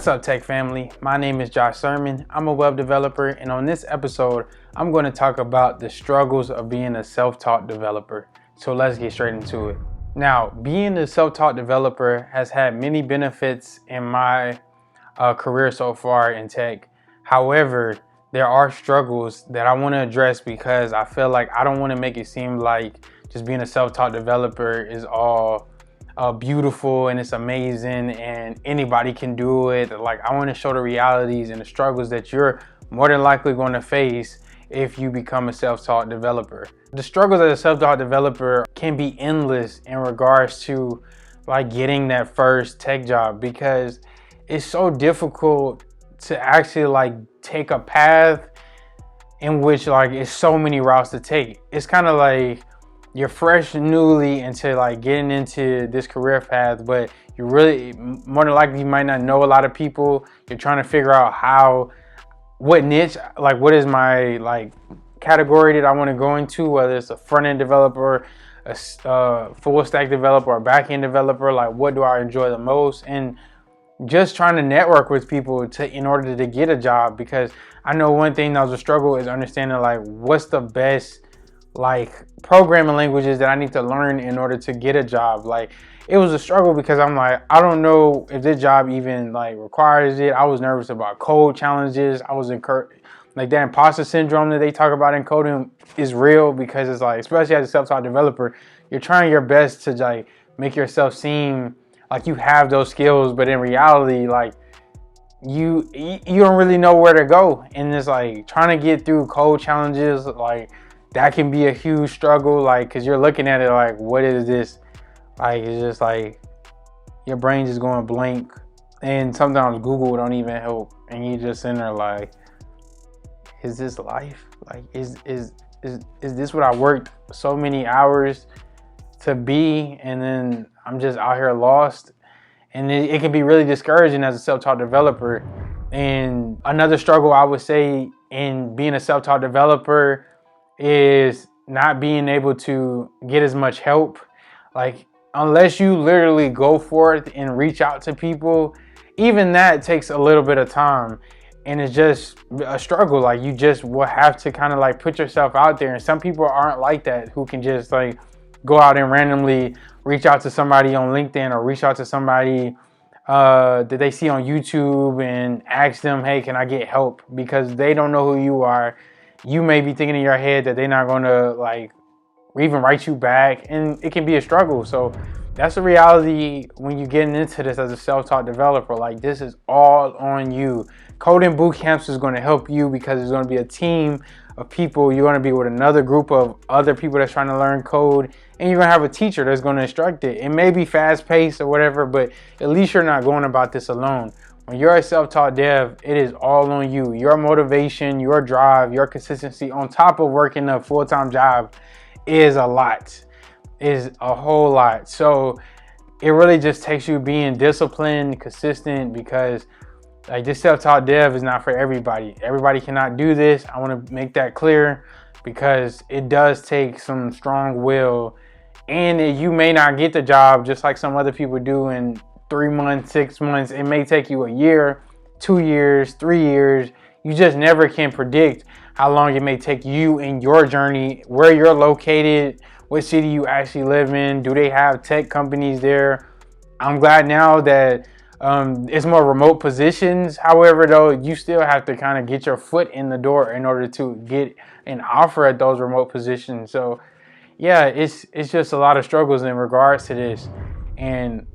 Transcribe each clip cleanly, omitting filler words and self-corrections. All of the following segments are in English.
What's up, tech family? My name is Josh Sermon. I'm a web developer, and on this episode, I'm going to talk about the struggles of being a self-taught developer. So let's get straight into it. Now, being a self-taught developer has had many benefits in my career so far in tech. However, there are struggles that I want to address because I feel like I don't want to make it seem like just being a self-taught developer is all beautiful and it's amazing and anybody can do it. Like, I want to show the realities and the struggles that you're more than likely going to face if you become a self-taught developer. The struggles as a self-taught developer can be endless in regards to like getting that first tech job, because it's so difficult to actually like take a path in which like it's so many routes to take. It's kind of like you're fresh newly into like getting into this career path, but you really more than likely you might not know a lot of people. You're trying to figure out what niche, like what is my like category that I want to go into, whether it's a front-end developer, a full stack developer, or back-end developer. Like, what do I enjoy the most? And just trying to network with people in order to get a job, because I know one thing that was a struggle is understanding like what's the best like programming languages that I need to learn in order to get a job. Like, it was a struggle because I'm like, I don't know if this job even like requires it. I was nervous about code challenges. I was like that imposter syndrome that they talk about in coding is real, because it's like, especially as a self-taught developer, you're trying your best to like make yourself seem like you have those skills, but in reality, like you don't really know where to go. And it's like trying to get through code challenges, like that can be a huge struggle, like, because you're looking at it like, what is this? Like, it's just like your brain just going blank, and sometimes Google don't even help, and you just in there like, is this life? Like, is this what I worked so many hours to be, and then I'm just out here lost? And it can be really discouraging as a self-taught developer. And another struggle I would say in being a self-taught developer is not being able to get as much help. Like, unless you literally go forth and reach out to people, even that takes a little bit of time, and it's just a struggle. Like, you just will have to kind of like put yourself out there, and some people aren't like that, who can just like go out and randomly reach out to somebody on LinkedIn or reach out to somebody that they see on YouTube and ask them, hey, can I get help? Because they don't know who you are. You may be thinking in your head that they're not going to like even write you back, and it can be a struggle. So that's the reality when you're getting into this as a self-taught developer. Like, this is all on you. Coding boot camps is going to help you because it's going to be a team of people. You're going to be with another group of other people that's trying to learn code, and you're going to have a teacher that's going to instruct it. It may be fast-paced or whatever, but at least you're not going about this alone. When you're a self-taught dev, it is all on you. Your motivation, your drive, your consistency on top of working a full-time job is a lot, is a whole lot. So it really just takes you being disciplined, consistent, because like this self-taught dev is not for everybody. Everybody cannot do this. I want to make that clear, because it does take some strong will, and you may not get the job just like some other people do in 3 months, 6 months. It may take you a year, 2 years, 3 years. You just never can predict how long it may take you in your journey, where you're located, what city you actually live in. Do they have tech companies there? I'm glad now that it's more remote positions. However, though, you still have to kind of get your foot in the door in order to get an offer at those remote positions. So yeah, it's just a lot of struggles in regards to this. And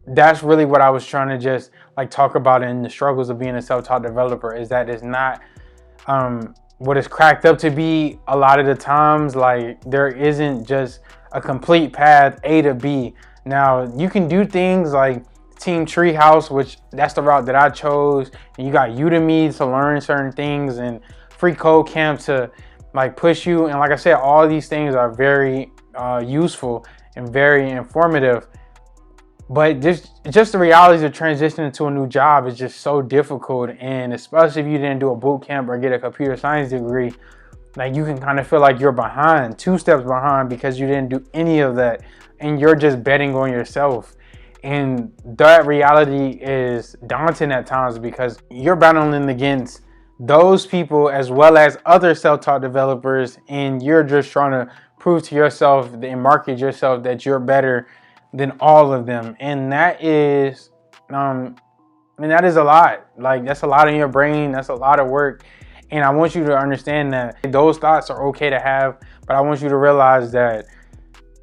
that's really what I was trying to just like talk about in the struggles of being a self-taught developer, is that it's not what it's cracked up to be a lot of the times. Like, there isn't just a complete path A to B. Now, you can do things like Team Treehouse, which that's the route that I chose, and you got Udemy to learn certain things, and free code camp to like push you. And like I said, all these things are very useful and very informative. But just the realities of transitioning to a new job is just so difficult. And especially if you didn't do a boot camp or get a computer science degree, like, you can kind of feel like you're behind, 2 steps behind, because you didn't do any of that, and you're just betting on yourself. And that reality is daunting at times because you're battling against those people as well as other self-taught developers, and you're just trying to prove to yourself and market yourself that you're better than all of them. And that is that is a lot. Like, that's a lot in your brain. That's a lot of work. And I want you to understand that those thoughts are okay to have, but I want you to realize that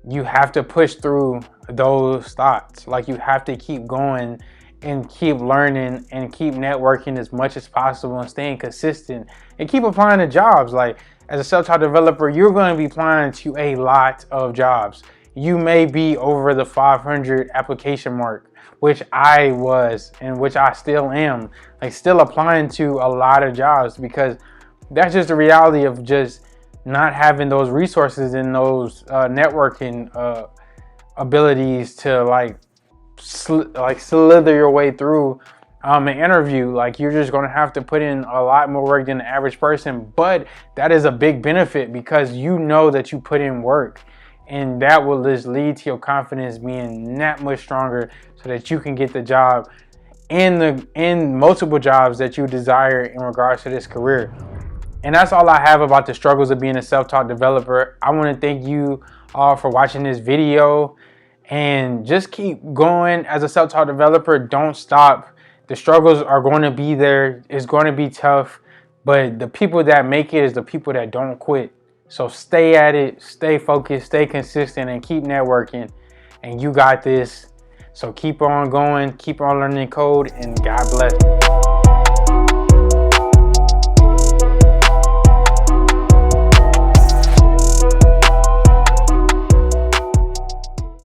you have to push through those thoughts. Like, you have to keep going and keep learning and keep networking as much as possible and staying consistent and keep applying to jobs. Like, as a self-taught developer, you're going to be applying to a lot of jobs. You may be over the 500 application mark, which I was and which I still am, like, still applying to a lot of jobs, because that's just the reality of just not having those resources and those networking abilities to like slither your way through an interview. Like, you're just going to have to put in a lot more work than the average person, but that is a big benefit because you know that you put in work, and that will just lead to your confidence being that much stronger so that you can get the job in multiple jobs that you desire in regards to this career. And that's all I have about the struggles of being a self-taught developer. I want to thank you all for watching this video, and just keep going as a self-taught developer. Don't stop. The struggles are going to be there. It's going to be tough, but the people that make it is the people that don't quit. So stay at it, stay focused, stay consistent, and keep networking, and you got this. So keep on going, keep on learning code, and God bless.